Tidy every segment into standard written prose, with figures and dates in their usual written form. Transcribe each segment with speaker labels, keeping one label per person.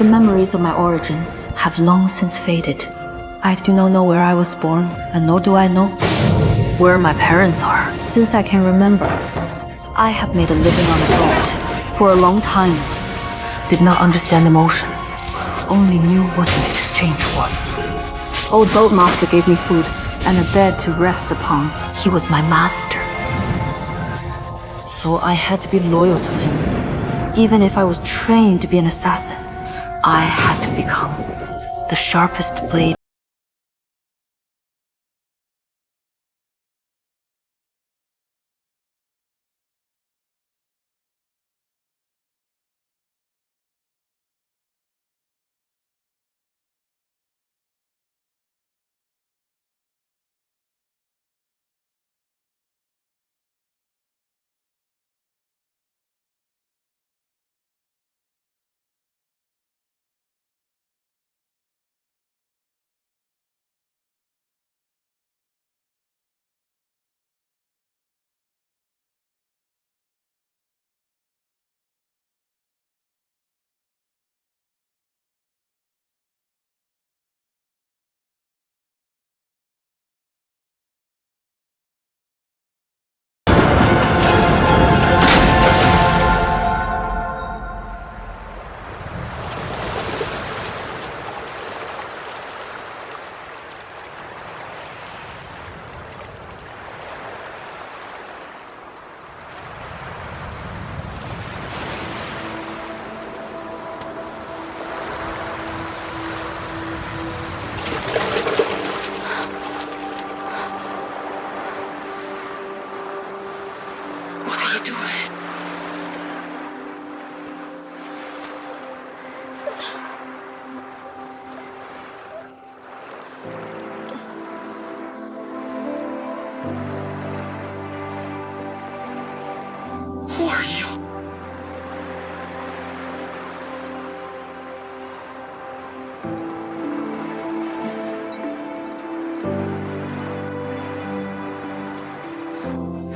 Speaker 1: memories of my origins have long since faded. I do not know where I was born, and nor do I know where my parents are. Since I can remember, I have made a living on the boat. For a long time, did not understand emotions, only knew what an exchange was. Old boatmaster gave me food and a bed to rest upon. He was my master. So I had to be loyal to him. Even if I was trained to be an assassin, I had to become the sharpest blade.
Speaker 2: Who are you?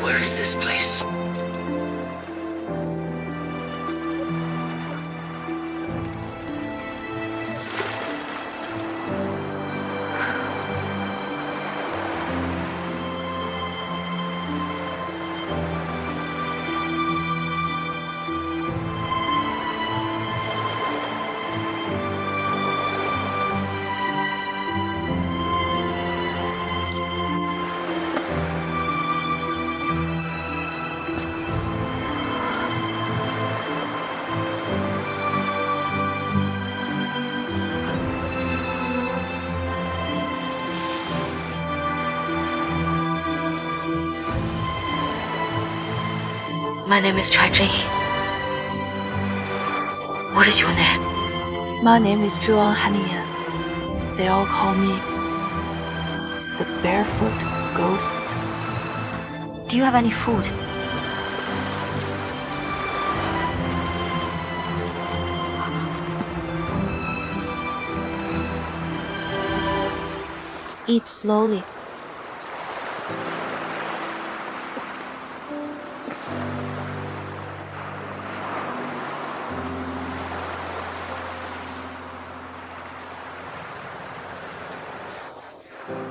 Speaker 2: Where is this place?
Speaker 1: My name is Chai Jing. What is your name?
Speaker 3: My name is Zhuang Han Yan. They all call me the Barefoot Ghost.
Speaker 1: Do you have any food?
Speaker 3: Eat slowly.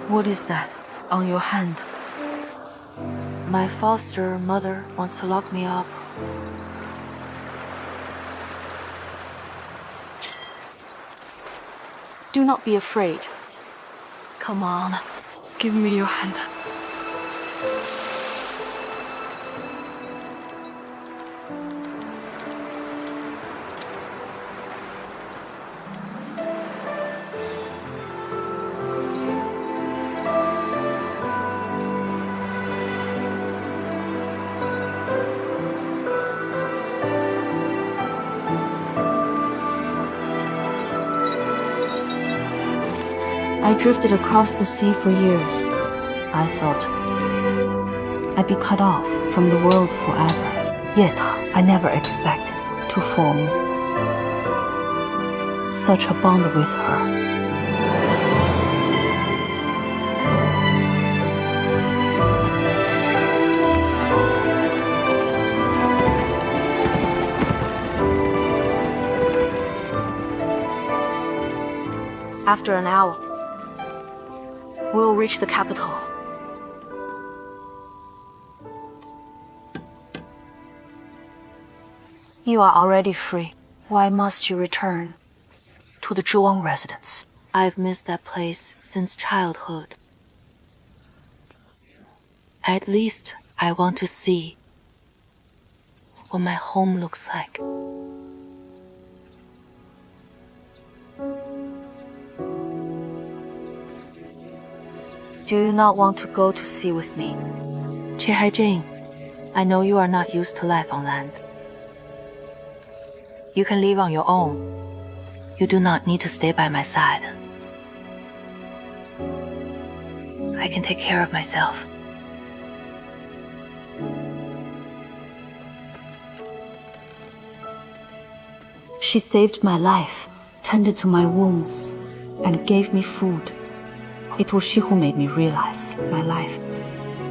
Speaker 1: What is that on your hand?
Speaker 3: My foster mother wants to lock me up.
Speaker 1: Do not be afraid. Come on, give me your hand. I drifted across the sea for years. I thought I'd be cut off from the world forever. Yet I never expected to form such a bond with her. After an hour, we'll reach the capital. You are already free. Why must you return to the Zhuang residence?
Speaker 3: I've missed that place since childhood. At least I want to see what my home looks like.
Speaker 1: Do you not want to go to sea with me?
Speaker 3: Jing, I know you are not used to life on land. You can live on your own. You do not need to stay by my side. I can take care of myself.
Speaker 1: She saved my life, tended to my wounds, and gave me food. It was she who made me realize my life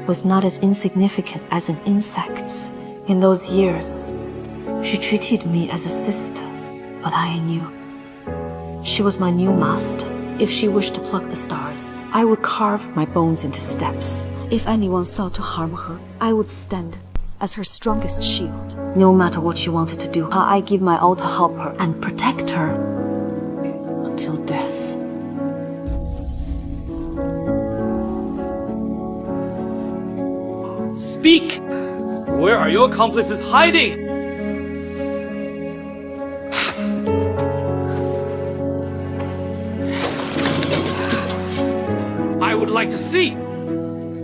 Speaker 1: was not as insignificant as an insect's. In those years, she treated me as a sister, but I knew she was my new master. If she wished to pluck the stars, I would carve my bones into steps. If anyone sought to harm her, I would stand as her strongest shield. No matter what she wanted to do, I give my all to help her and protect her until death.
Speaker 4: Speak! Where are your accomplices hiding? I would like to see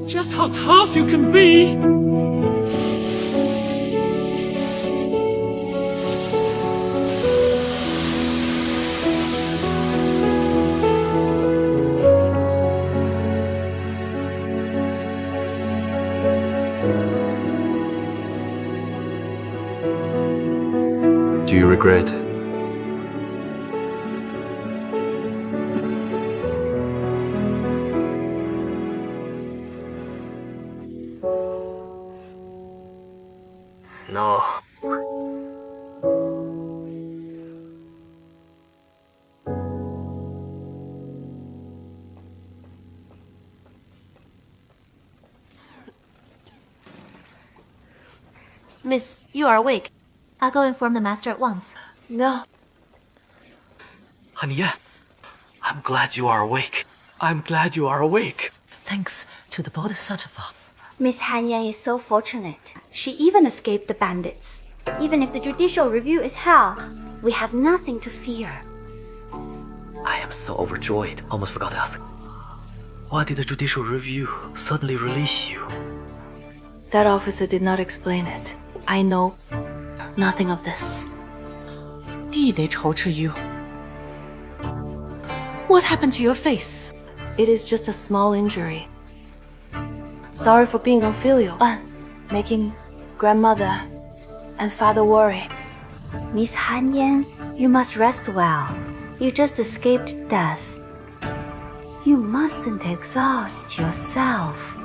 Speaker 4: just how tough you can be.
Speaker 2: Do you regret? No.
Speaker 5: Miss, you are awake. I'll go inform the master at once.
Speaker 3: No.
Speaker 2: Han Yan, I'm glad you are awake. I'm glad you are awake.
Speaker 6: Thanks to the Bodhisattva.
Speaker 7: Miss Han Yan is so fortunate. She even escaped the bandits. Even if the judicial review is hell, we have nothing to fear.
Speaker 2: I am so overjoyed. Almost forgot to ask. Why did the judicial review suddenly release you?
Speaker 3: That officer did not explain it. I know nothing of this.
Speaker 6: 弟得仇视 you. What happened to your face?
Speaker 3: It is just a small injury. Sorry for being unfilial and making grandmother and father worry.
Speaker 7: Miss Han Yan, you must rest well. You just escaped death. You mustn't exhaust yourself.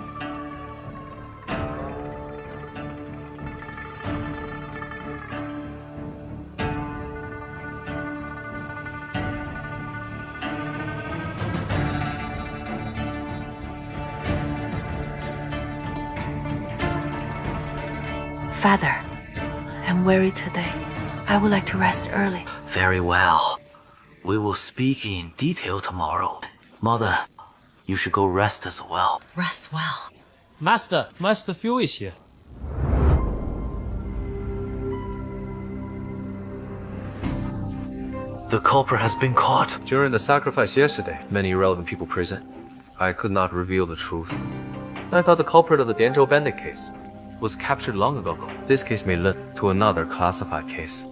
Speaker 3: Father, I'm weary today. I would like to rest early.
Speaker 2: Very well. We will speak in detail tomorrow. Mother, you should go rest as well.
Speaker 6: Rest well.
Speaker 4: Master, Master Fu is here.
Speaker 2: The culprit has been caught.
Speaker 8: During the sacrifice yesterday, many irrelevant people present. I could not reveal the truth. I thought the culprit of the Dianzhou bandit case was captured long ago. This case may lead to another classified case.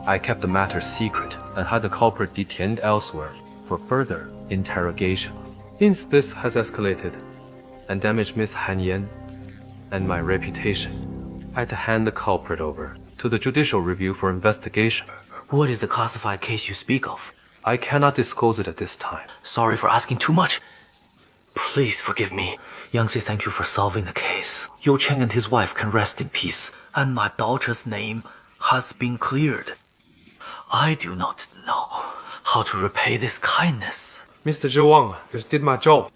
Speaker 8: I kept the matter secret and had the culprit detained elsewhere for further interrogation. Since this has escalated and damaged Miss Han Yan and my reputation, I had to hand the culprit over to the judicial review for investigation.
Speaker 2: What is the classified case you speak of?
Speaker 8: I cannot disclose it at this time.
Speaker 2: Sorry for asking too much. Please forgive me. Yangtze, thank you for solving the case. Yu Cheng and his wife can rest in peace, and my daughter's name has been cleared. I do not know how to repay this kindness.
Speaker 9: Mr. Zhuang just did my job.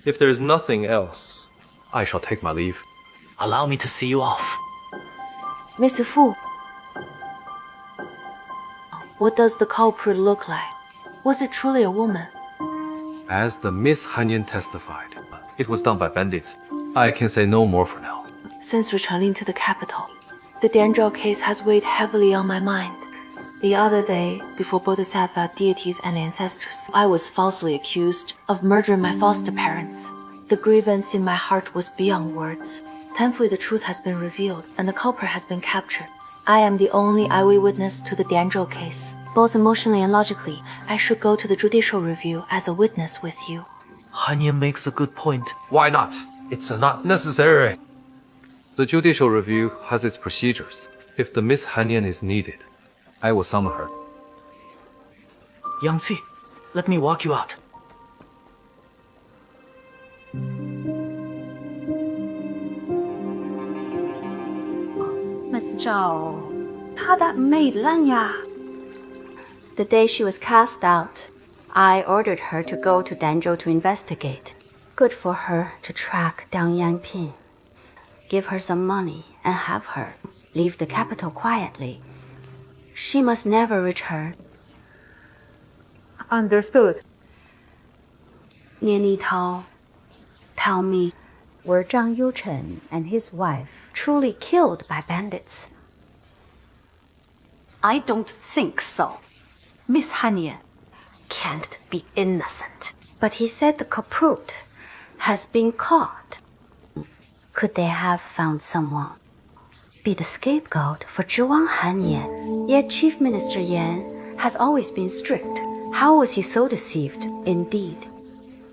Speaker 8: If there is nothing else, I shall take my leave.
Speaker 2: Allow me to see you off.
Speaker 3: Mr. Fu, what does the culprit look like? Was it truly a woman?
Speaker 8: As the Miss Han Yan testified, it was done by bandits. I can say no more for now.
Speaker 3: Since returning to the capital, the Dianzhou case has weighed heavily on my mind. The other day, before Bodhisattva deities and ancestors, I was falsely accused of murdering my foster parents. The grievance in my heart was beyond words. Thankfully, the truth has been revealed, and the culprit has been captured. I am the only eyewitness to the Dianzhou case. Both emotionally and logically, I should go to the judicial review as a witness with you.
Speaker 2: Han Yan makes a good point.
Speaker 8: Why not? It's not necessary. The judicial review has its procedures. If the Miss Han Yan is needed, I will summon her.
Speaker 2: Yangzi, let me walk you out.
Speaker 1: Miss Zhao, 她的美烂呀。
Speaker 7: The day she was cast out, I ordered her to go to Danzhou to investigate. Good for her to track down Yang Ping. Give her some money and have her leave the capital quietly. She must never return.
Speaker 1: Understood.
Speaker 7: Nian Yitao, tell me, were Zhang Yuchen and his wife truly killed by bandits?
Speaker 1: I don't think so. Miss Han Yan can't be innocent.
Speaker 7: But he said the culprit has been caught. Could they have found someone? Be the scapegoat for Zhuang Han Yan? Yet Chief Minister Yan has always been strict. How was he so deceived? Indeed.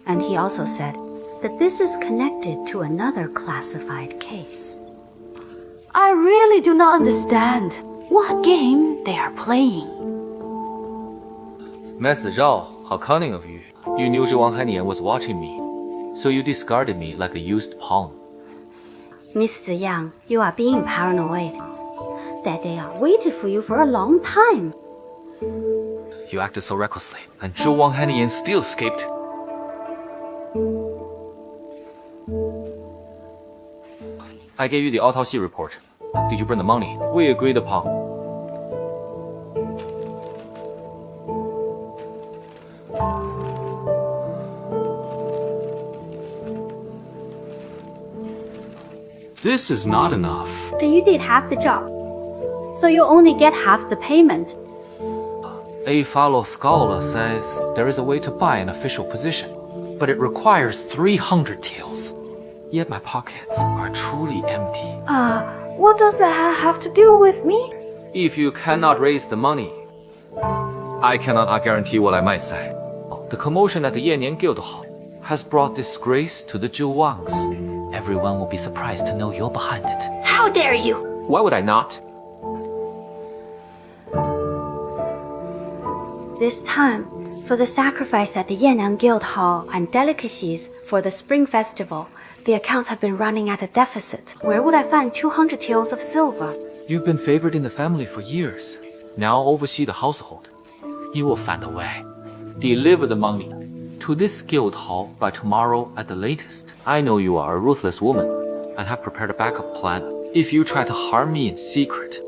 Speaker 7: And he also said that this is connected to another classified case.
Speaker 1: I really do not understand what game they are playing.
Speaker 2: Master Zhao, how cunning of you. You knew Zhuang Han Yan was watching me, so you discarded me like a used pawn.
Speaker 7: Mr. Yang, you are being paranoid. That they are waited for you for a long time.
Speaker 2: You acted so recklessly, and Zhuang Han Yan still escaped. I gave you the autopsy report. Did you bring the money? We agreed upon.
Speaker 4: This is not enough.
Speaker 7: But you did half the job, so you only get half the payment.
Speaker 2: A fellow scholar says there is a way to buy an official position, but it requires 300 taels. Yet my pockets are truly empty.
Speaker 1: What does that have to do with me?
Speaker 2: If you cannot raise the money, I cannot guarantee what I might say. The commotion at the Yannian Guild Hall has brought disgrace to the Zhuangs. Everyone will be surprised to know you're behind it.
Speaker 1: How dare you!
Speaker 2: Why would I not?
Speaker 7: This time, for the sacrifice at the Yan'an Guild Hall and delicacies for the Spring Festival, the accounts have been running at a deficit. Where would I find 200 taels of silver?
Speaker 2: You've been favored in the family for years. Now oversee the household. You will find a way. Deliver the money to this guild hall by tomorrow at the latest. I know you are a ruthless woman and have prepared a backup plan. If you try to harm me in secret,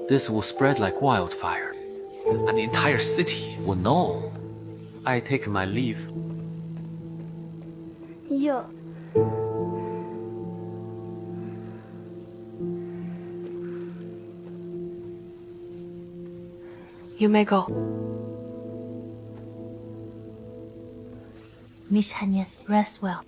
Speaker 2: this will spread like wildfire, and the entire city will know. I take my leave.
Speaker 7: You...
Speaker 3: You may go.
Speaker 5: Miss Han Yan, rest well.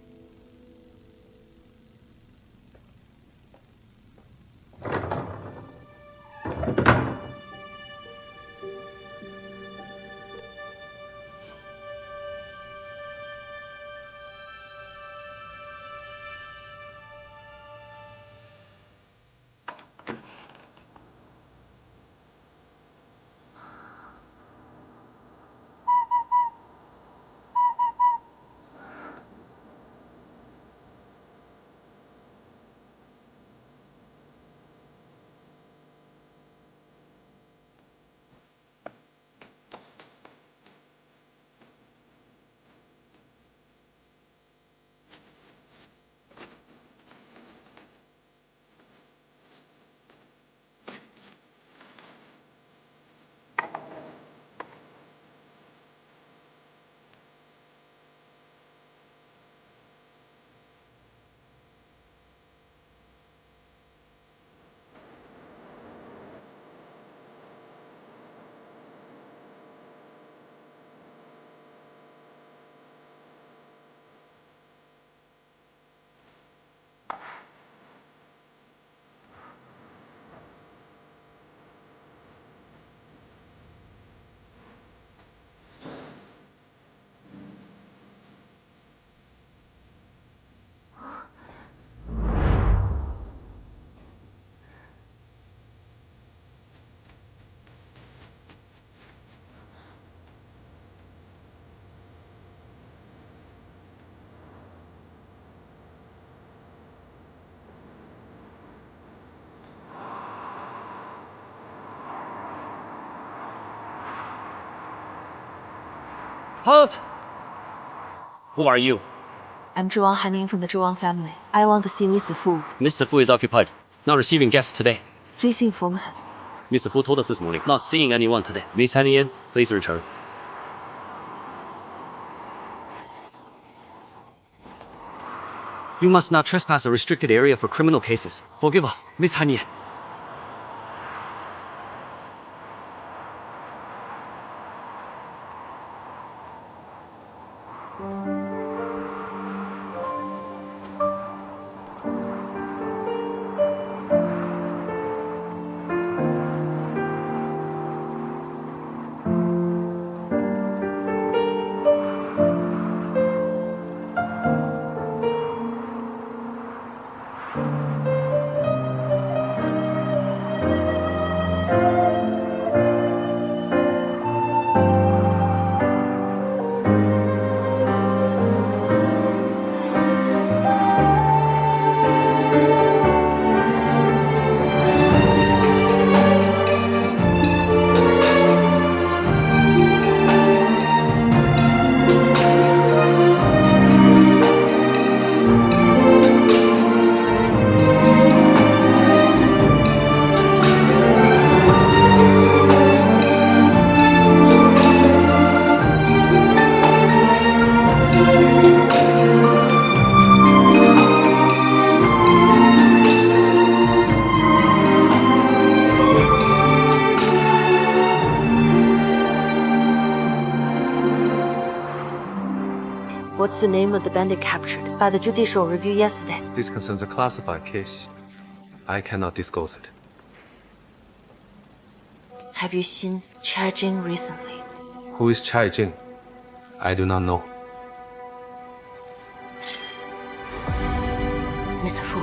Speaker 10: Halt! Who are you?
Speaker 3: I'm Zhuang Han Yan from the Zhuang family. I want to see Mr. Fu.
Speaker 10: Mr. Fu is occupied, not receiving guests today.
Speaker 3: Please inform him.
Speaker 10: Mr. Fu told us this morning, not seeing anyone today. Miss Han Yan, please return. You must not trespass a restricted area for criminal cases. Forgive us, Miss Han Yan.
Speaker 3: What's the name of the bandit captured by the judicial review yesterday?
Speaker 8: This concerns a classified case. I cannot disclose it.
Speaker 3: Have you seen Chai Jing recently?
Speaker 8: Who is Chai Jing? I do not know.
Speaker 3: Mr. Fu,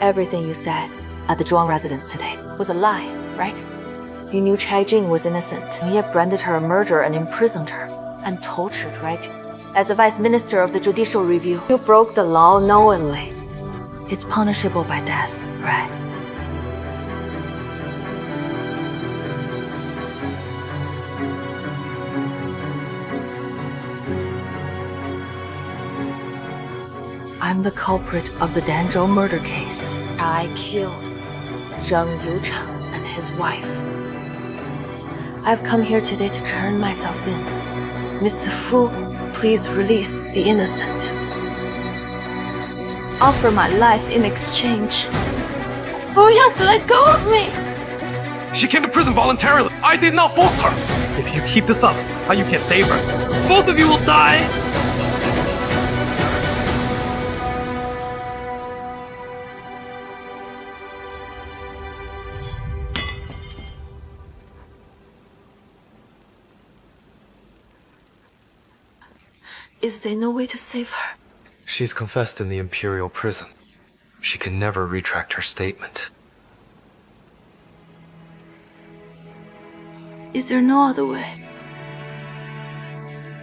Speaker 3: everything you said at the Zhuang residence today was a lie, right? You knew Chai Jing was innocent, and yet branded her a murderer and imprisoned her, and tortured, right? As a vice minister of the judicial review, you broke the law knowingly. It's punishable by death, right? I'm the culprit of the Danzhou murder case. I killed Zhang Yuchang and his wife. I've come here today to turn myself in. Mr. Fu, please release the innocent.
Speaker 1: Offer my life in exchange. Fu Yang, let go of me!
Speaker 9: She came to prison voluntarily. I did not force her. If you keep this up, how you can save her? Both of you will die.
Speaker 3: Is there no way to save her?
Speaker 8: She's confessed in the Imperial prison. She can never retract her statement.
Speaker 3: Is there no other way?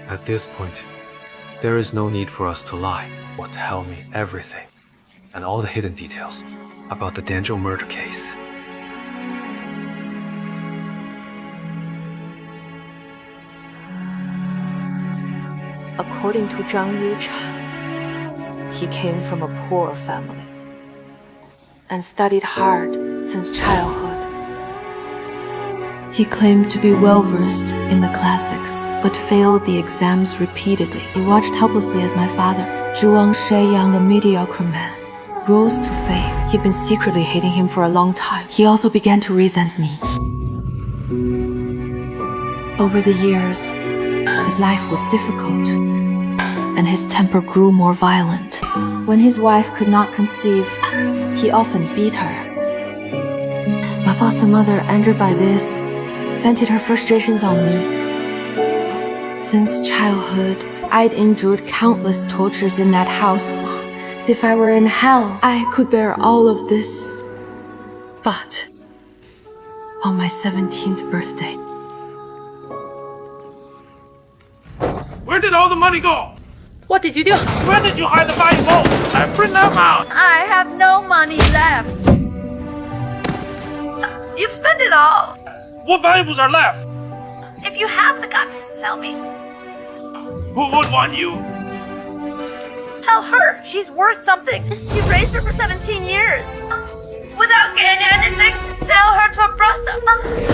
Speaker 8: At this point, there is no need for us to lie or tell me everything and all the hidden details about the Danzhou murder case.
Speaker 3: According to Zhang Yuchang, he came from a poor family and studied hard since childhood. He claimed to be well-versed in the classics, but failed the exams repeatedly. He watched helplessly as my father, Zhuang Shi Yang, a mediocre man, rose to fame. He'd been secretly hating him for a long time. He also began to resent me. Over the years, his life was difficult, and his temper grew more violent. When his wife could not conceive, he often beat her. My foster mother, angered by this, vented her frustrations on me. Since childhood, I'd endured countless tortures in that house. As if I were in hell, I could bear all of this. But on my 17th birthday,
Speaker 9: Where did all the money go?
Speaker 6: What did you do?
Speaker 9: Where did you hide the valuables? I print them out.
Speaker 1: I have no money left. You've spent it all.
Speaker 9: What valuables are left?
Speaker 1: If you have the guts, sell me.
Speaker 4: Who would want you?
Speaker 1: Tell her she's worth something. You raised her for 17 years. Without gaining anything, sell her to a brother.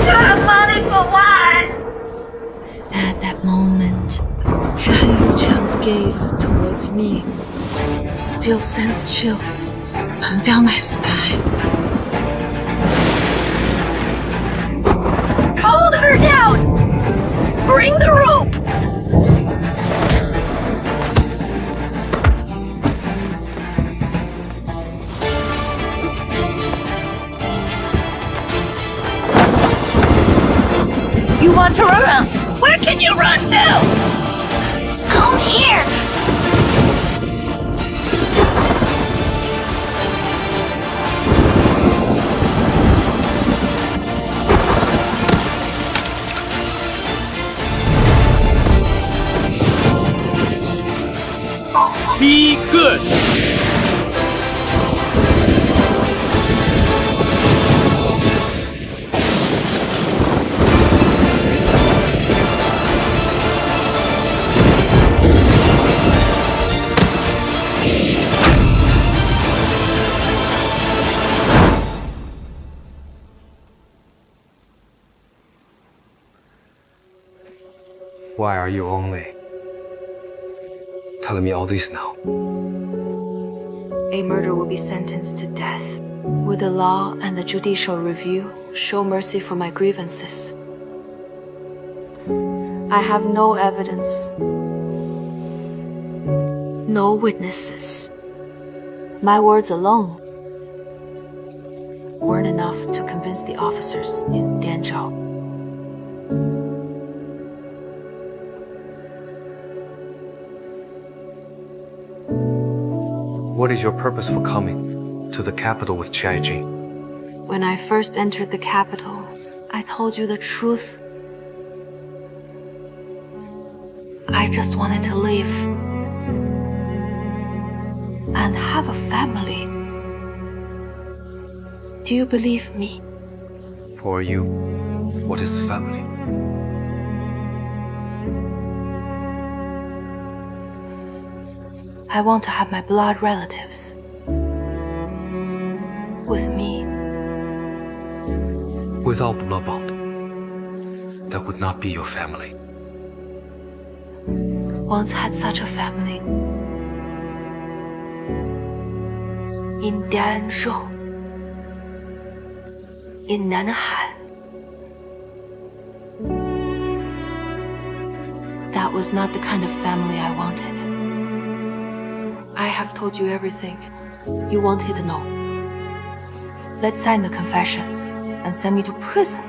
Speaker 1: To have money for what?
Speaker 3: At that moment, Chen Yuchang's gaze towards me still sends chills down my spine.
Speaker 1: Hold her down! Bring the rope! You want to run? Where can you run to? Come here!
Speaker 4: Be good.
Speaker 8: Why are you only telling me all this now?
Speaker 3: A murderer will be sentenced to death. Will the law and the judicial review show mercy for my grievances? I have no evidence, no witnesses. My words alone weren't enough to convince the officers in Dianzhou.
Speaker 8: What is your purpose for coming to the capital with Chai Jing?
Speaker 3: When I first entered the capital, I told you the truth. I just wanted to live and have a family. Do you believe me?
Speaker 8: For you, what is family?
Speaker 3: I want to have my blood relatives with me.
Speaker 8: Without blood bond, that would not be your family.
Speaker 3: Once had such a family in Dianzhou, in Nanhan. That was not the kind of family I wanted. I have told you everything you wanted to know. Let's sign the confession and send me to prison.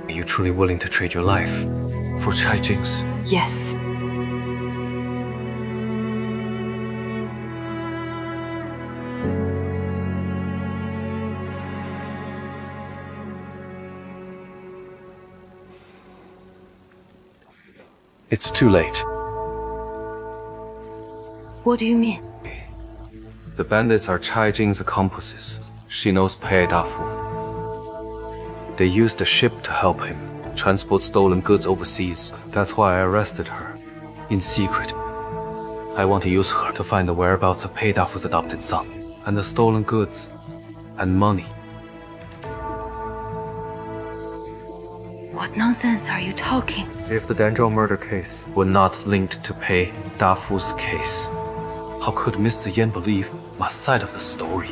Speaker 8: Are you truly willing to trade your life
Speaker 2: For Chai Jing's.
Speaker 3: Yes.
Speaker 8: It's too late.
Speaker 3: What do you mean?
Speaker 8: The bandits are Chai Jing's accomplices. She knows Pei Dafu. They used a ship to help him transport stolen goods overseas. That's why I arrested her, in secret. I want to use her to find the whereabouts of Pei Dafu's adopted son, and the stolen goods, and money.
Speaker 3: What nonsense are you talking?
Speaker 8: If the Dianzhou murder case were not linked to Pei Dafu's case, how could Mr. Yan believe my side of the story?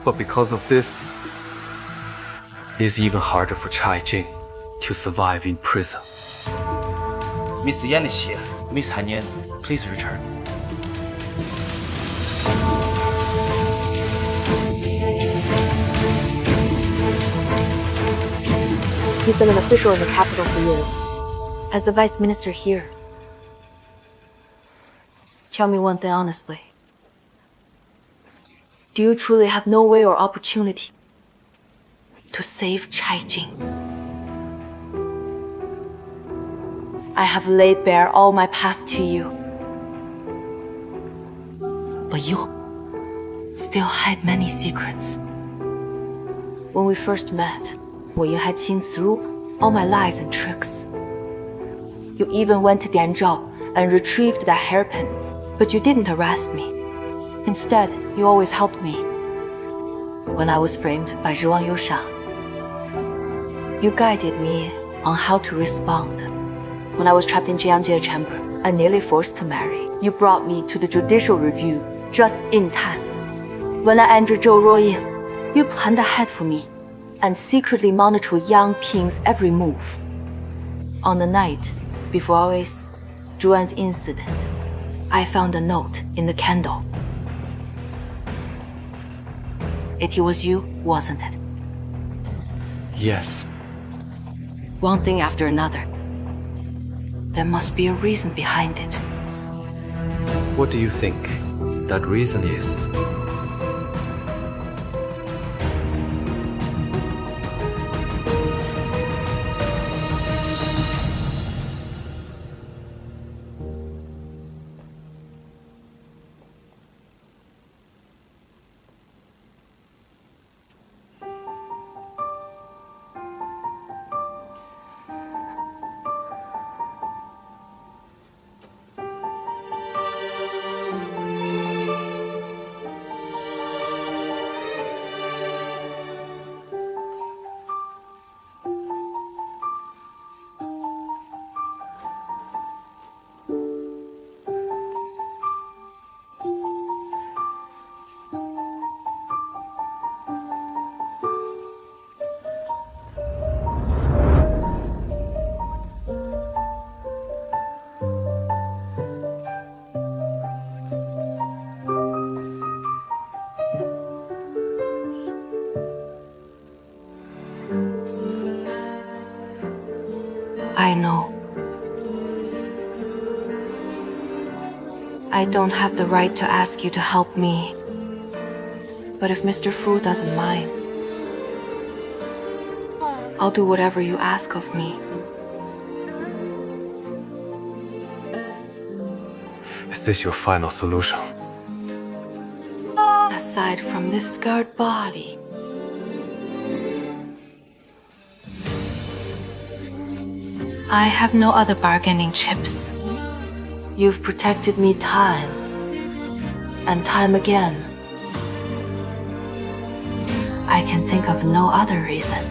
Speaker 8: But because of this, it's even harder for Chai Jing to survive in prison.
Speaker 4: Miss Yan is here. Miss Han Yan, please return.
Speaker 3: You've been an official in the capital for years. As the vice minister here, tell me one thing honestly. Do you truly have no way or opportunity to save Chai Jing? I have laid bare all my past to you. But you still hide many secrets. When we first met, Wu had seen through all my lies and tricks. You even went to Dianzhou and retrieved that hairpin, but you didn't arrest me. Instead, you always helped me. When I was framed by Zhuang Yusha, you guided me on how to respond. When I was trapped in Jiangjie chamber and nearly forced to marry, you brought me to the judicial review just in time. When I entered Zhou Ruoying, you planned ahead for me and secretly monitored Yang Ping's every move. On the night before Zhuan's incident, I found a note in the candle. It was you, wasn't it?
Speaker 8: Yes.
Speaker 3: One thing after another. There must be a reason behind it.
Speaker 8: What do you think that reason is?
Speaker 3: I know. I don't have the right to ask you to help me. But if Mr. Fu doesn't mind, I'll do whatever you ask of me.
Speaker 8: Is this your final solution?
Speaker 3: Aside from this scarred body, I have no other bargaining chips. You've protected me time and time again. I can think of no other reason.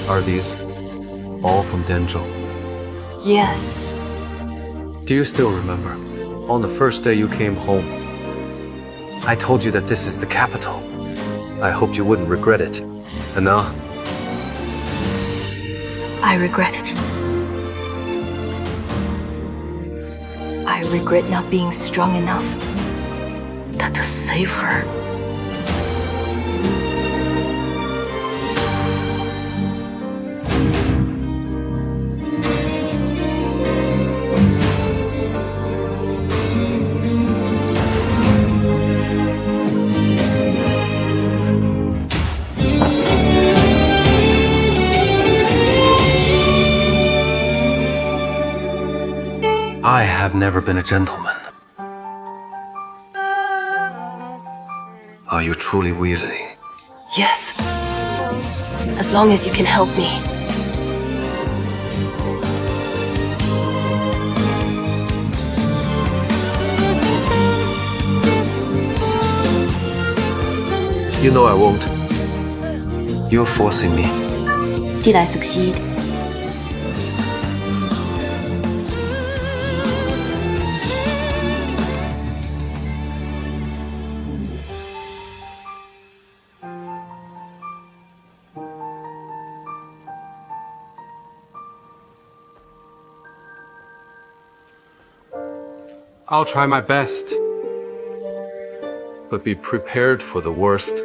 Speaker 8: Are these all from Dianzhou?
Speaker 3: Yes.
Speaker 8: Do you still remember? On the first day you came home, I told you that this is the capital. I hoped you wouldn't regret it. And now?
Speaker 3: I regret it. I regret not being strong enough to save her.
Speaker 8: I have never been a gentleman. Are you truly willing?
Speaker 3: Yes. As long as you can help me.
Speaker 8: You know I won't. You're forcing me.
Speaker 3: Did I succeed?
Speaker 9: I'll try my best.
Speaker 8: But be prepared for the worst.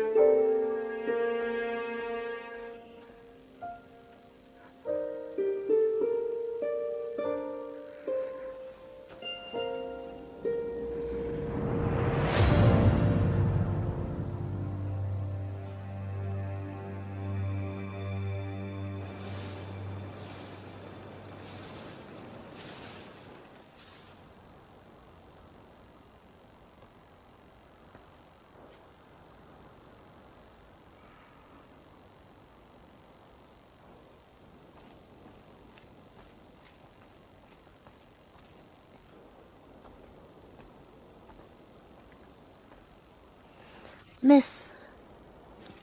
Speaker 5: Miss,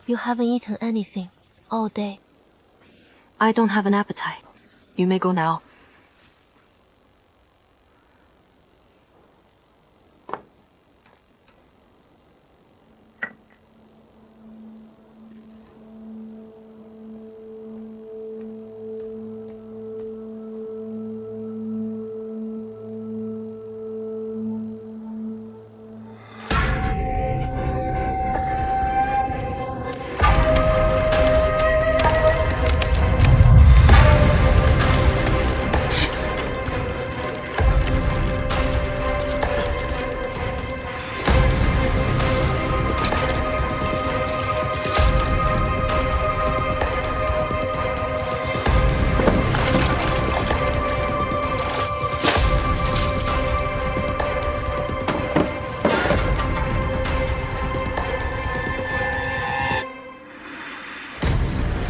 Speaker 5: you haven't eaten anything all day.
Speaker 3: I don't have an appetite. You may go now.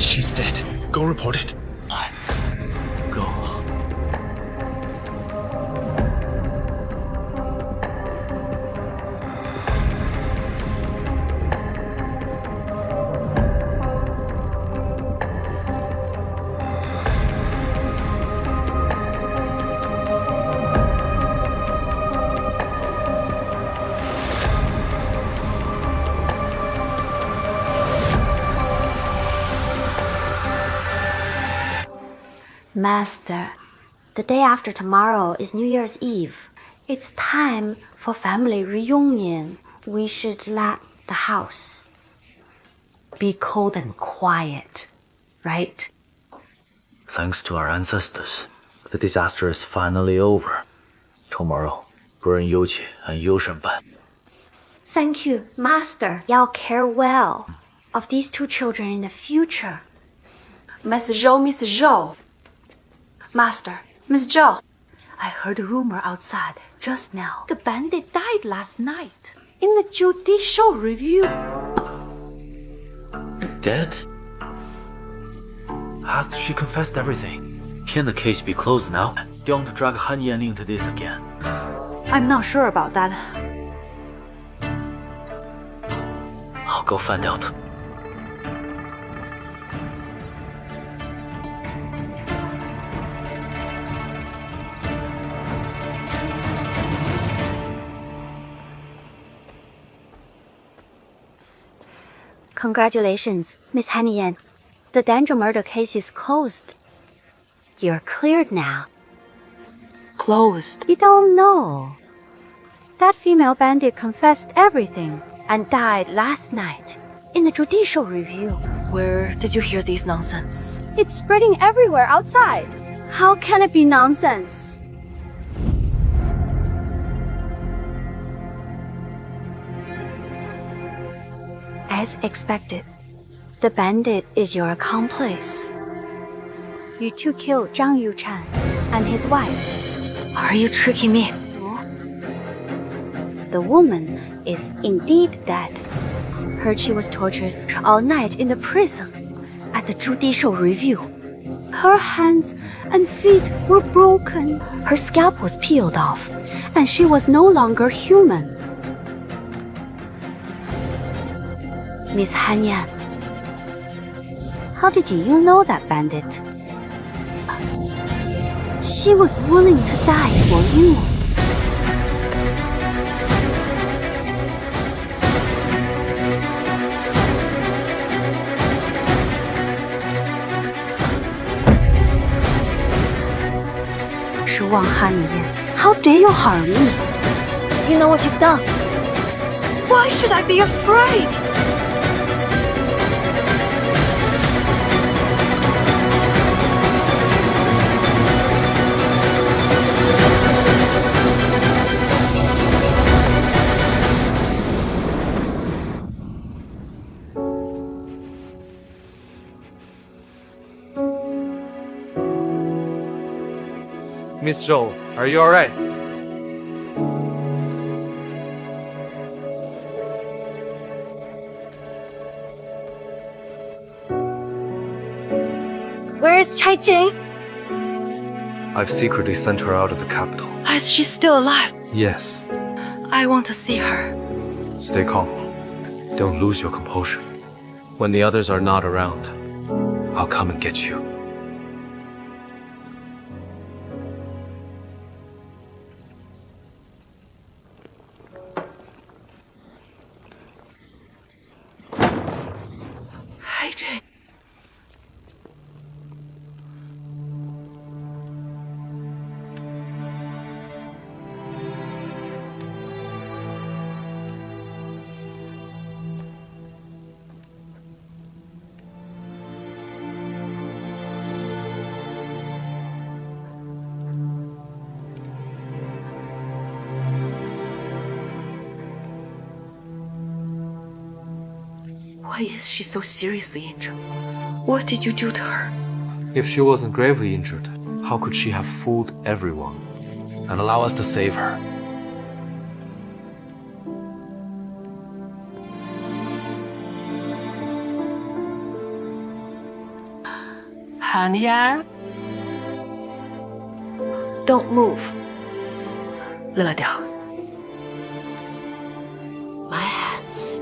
Speaker 4: She's dead. Go report it.
Speaker 2: Go.
Speaker 7: Master, the day after tomorrow is New Year's Eve. It's time for family reunion. We should let the house be cold and quiet, right?
Speaker 2: Thanks to our ancestors, the disaster is finally over. Tomorrow, burn Youqi and Youshenban.
Speaker 7: Thank you, Master. Y'all care well of these two children in the future.
Speaker 6: Miss Zhou. Master, Miss Zhou. I heard a rumor outside just now. The bandit died last night in the judicial review.
Speaker 2: Dead? Hasn't she confessed everything? Can the case be closed now? Don't drag Han Yan into this again.
Speaker 1: I'm not sure about that.
Speaker 2: I'll go find out.
Speaker 7: Congratulations, Miss Han Yan. The Danzhou murder case is closed. You're cleared now.
Speaker 3: Closed.
Speaker 7: You don't know. That female bandit confessed everything and died last night in the judicial review.
Speaker 3: Where did you hear these nonsense?
Speaker 7: It's spreading everywhere outside. How can it be nonsense? As expected, the bandit is your accomplice. You two killed Zhang Yuchan and his wife.
Speaker 3: Are you tricking me?
Speaker 7: The woman is indeed dead. Heard she was tortured all night in the prison at the judicial review. Her hands and feet were broken. Her scalp was peeled off, and she was no longer human. Miss Han Yan, how did you know that bandit? She was willing to die for you. Zhuang Han Yan, how dare you harm me?
Speaker 1: You know what you've done.
Speaker 6: Why should I be afraid?
Speaker 9: Miss Zhou, are you alright?
Speaker 1: Where is Chai Jing?
Speaker 8: I've secretly sent her out of the capital.
Speaker 3: Is she still alive?
Speaker 8: Yes.
Speaker 3: I want to see her.
Speaker 8: Stay calm. Don't lose your composure. When the others are not around, I'll come and get you.
Speaker 3: Hi, Jane. Why is she so seriously injured? What did you do to her?
Speaker 8: If she wasn't gravely injured, how could she have fooled everyone and allow us to save her?
Speaker 6: Han Yan?
Speaker 3: Don't move. 勒掉.
Speaker 1: My hands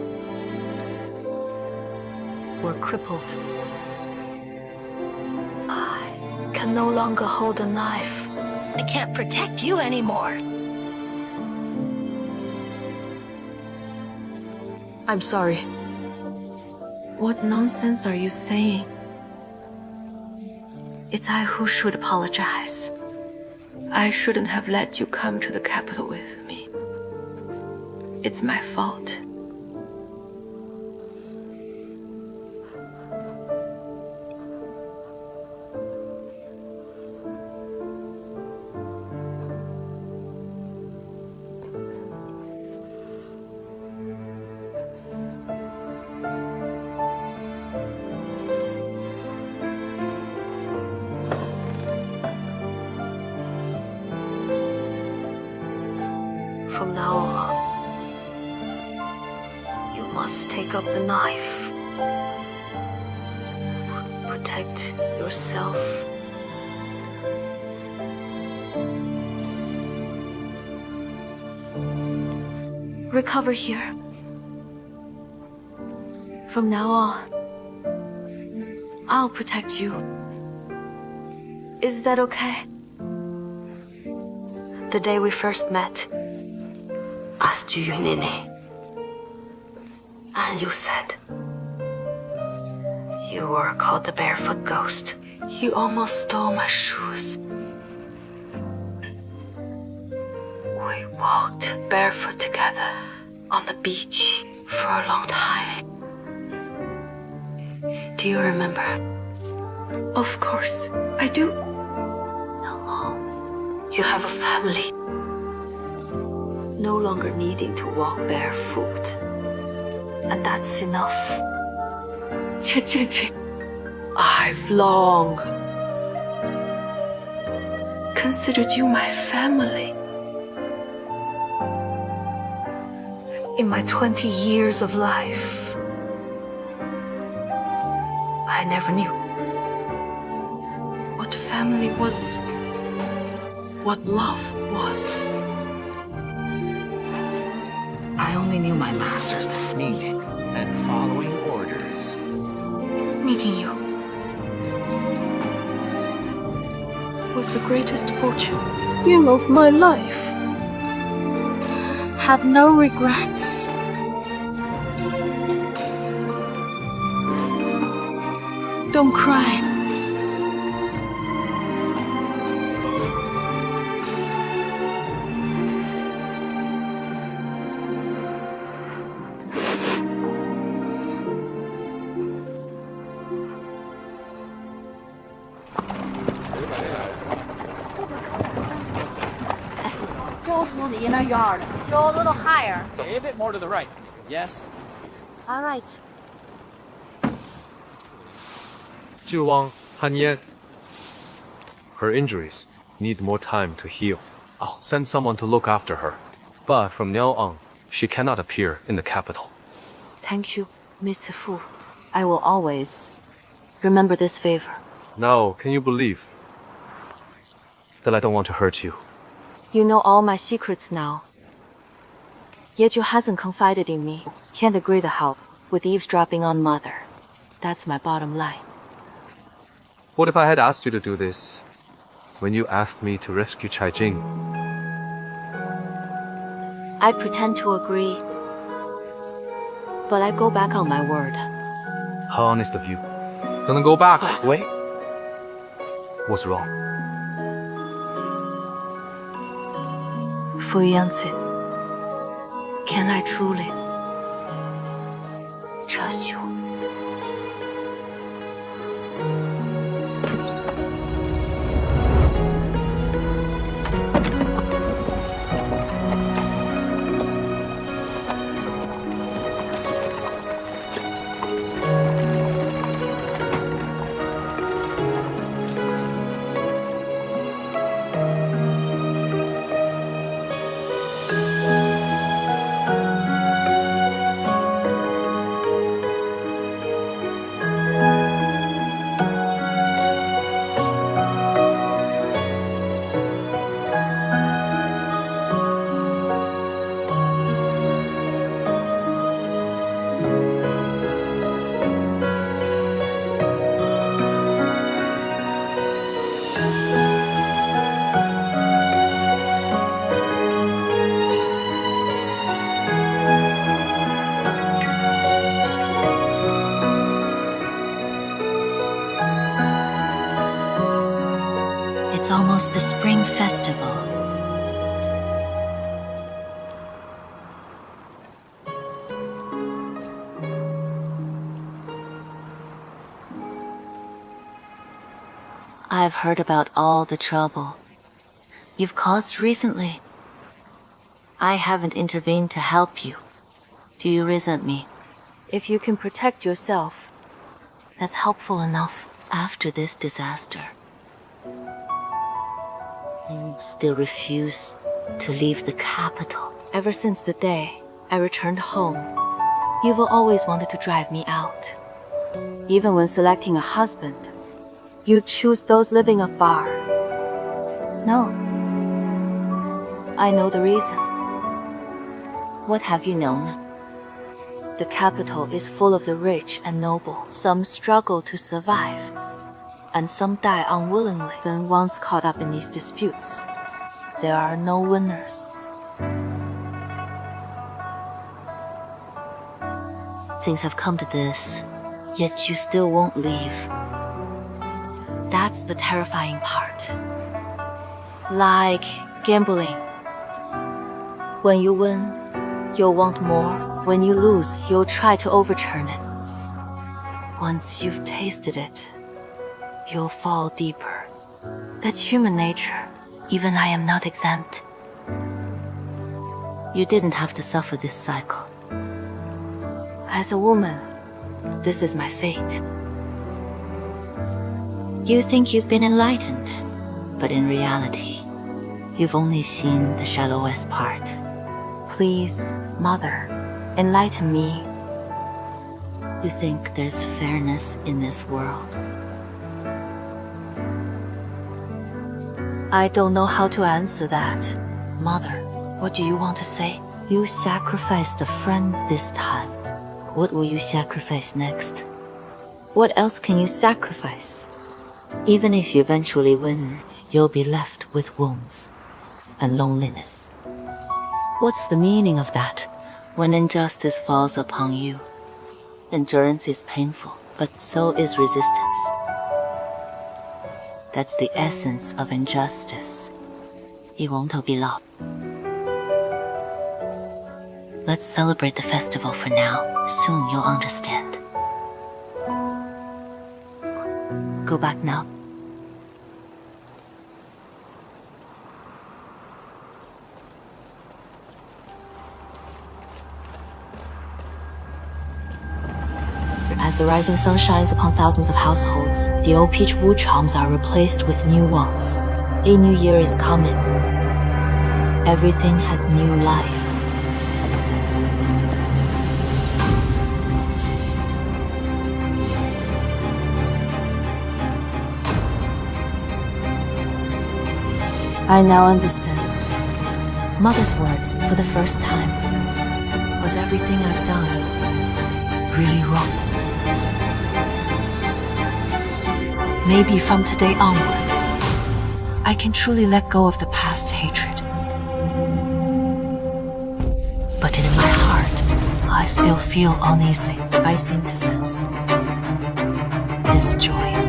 Speaker 1: were crippled. I can no longer hold a knife.
Speaker 5: I can't protect you anymore.
Speaker 3: I'm sorry. What nonsense are you saying? It's I who should apologize. I shouldn't have let you come to the capital with me. It's my fault.
Speaker 1: From now on, you must take up the knife. Protect yourself.
Speaker 3: Recover here. From now on, I'll protect you. Is that okay?
Speaker 1: The day we first met, asked you your name, and you said you were called the Barefoot Ghost.
Speaker 3: You almost stole my shoes. We walked barefoot together on the beach for a long time.
Speaker 1: Do you remember?
Speaker 3: Of course, I do.
Speaker 1: Now, you have a family. No longer needing to walk barefoot. And that's enough.
Speaker 3: I've long considered you my family.
Speaker 1: In my 20 years of life, I never knew
Speaker 3: what family was, what love was.
Speaker 11: I only knew my master's meaning and following orders.
Speaker 3: Meeting you was the greatest fortune of my life.
Speaker 1: have no regrets.
Speaker 3: Don't cry.
Speaker 6: To the inner yard. Draw a little higher.
Speaker 4: A bit more to the right. Yes.
Speaker 6: All right.
Speaker 8: Zhuang Han Yan. Her injuries need more time to heal. I'll send someone to look after her. But from now on, she cannot appear in the capital.
Speaker 3: Thank you, Mr. Fu. I will always remember this favor.
Speaker 8: Now, can you believe that I don't want to hurt you?
Speaker 3: You know all my secrets now. Yet you hasn't confided in me. Can't agree to help. with eavesdropping on Mother. That's my bottom line.
Speaker 8: What if I had asked you to do this when you asked me to rescue Chai Jing?
Speaker 3: I pretend to agree, but I go back on my word.
Speaker 8: How honest of you. Gonna go back. Wait. What's wrong?
Speaker 3: Fu Yangcui, can I truly trust you?
Speaker 7: It's almost the spring festival. I've heard about all the trouble you've caused recently. I haven't intervened to help you. Do you resent me?
Speaker 3: If you can protect yourself, that's helpful enough.
Speaker 7: After this disaster, you still refuse to leave the capital.
Speaker 3: Ever since the day I returned home, you've always wanted to drive me out. Even when selecting a husband, you choose those living afar.
Speaker 7: No.
Speaker 3: I know the reason.
Speaker 7: What have you known?
Speaker 3: The capital is full of the rich and noble. Some struggle to survive, and some die unwillingly when once caught up in these disputes. There are no winners.
Speaker 7: Things have come to this, yet you still won't leave.
Speaker 3: That's the terrifying part. Like gambling. When you win, you'll want more. When you lose, you'll try to overturn it. Once you've tasted it, you'll fall deeper. That's human nature. Even I am not exempt.
Speaker 7: You didn't have to suffer this cycle.
Speaker 3: As a woman, this is my fate.
Speaker 7: You think you've been enlightened, but in reality, you've only seen the shallowest part.
Speaker 3: Please, Mother, enlighten me.
Speaker 7: You think there's fairness in this world?
Speaker 3: I don't know how to answer that. Mother, what do you want to say?
Speaker 7: You sacrificed a friend this time. What will you sacrifice next? What else can you sacrifice? Even if you eventually win, you'll be left with wounds and loneliness. What's the meaning of that? When injustice falls upon you, endurance is painful, but so is resistance. That's the essence of injustice. It won't be long. Let's celebrate the festival for now. Soon you'll understand. Go back now.
Speaker 3: As the rising sun shines upon thousands of households, the old peach wu charms are replaced with new ones. A new year is coming. Everything has new life. I now understand. Mother's words for the first time. Was everything I've done really wrong? Maybe from today onwards, I can truly let go of the past hatred. But in my heart, I still feel uneasy. I seem to sense this joy.